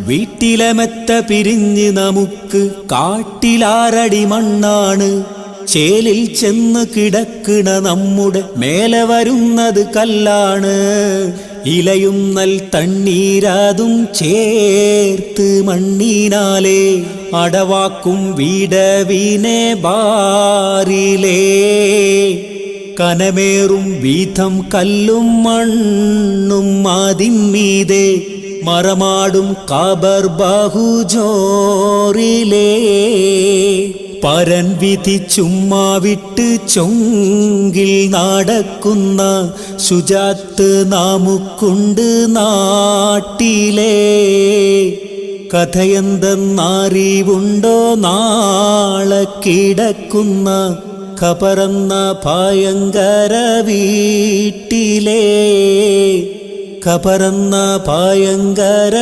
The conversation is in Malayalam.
വീട്ടിലെ മെത്ത പിരിഞ്ഞ് നമുക്ക് കാട്ടിലാറടി മണ്ണാണ്. ചേലിൽ ചെന്ന് കിടക്കണ നമ്മുടെ മേലെ വരുന്നത് കല്ലാണ്. ഇലയും നൽ തണ്ണീരാതും ചേർത്ത് മണ്ണിനാലേ അടവാക്കും വീടവിനെ ബാറിലേ. കനമേറും വീഥം കല്ലും മണ്ണും അതിന്മീതെ മറമാടും കാബർ ബാഹുജോറിലേ. പരൻ വിധി ചുമ്മാ വിട്ട് ചൊങ്കിൽ നടക്കുന്ന ശുചാത്ത് നാമുക്കുണ്ട് നാട്ടിലേ. കഥയെന്തെന്നറിവുണ്ടോ നാളെ കിടക്കുന്ന ഖബറെന്ന ഭയങ്കര വീട്ടിലേ. ഖബറെന്ന ഭയങ്കര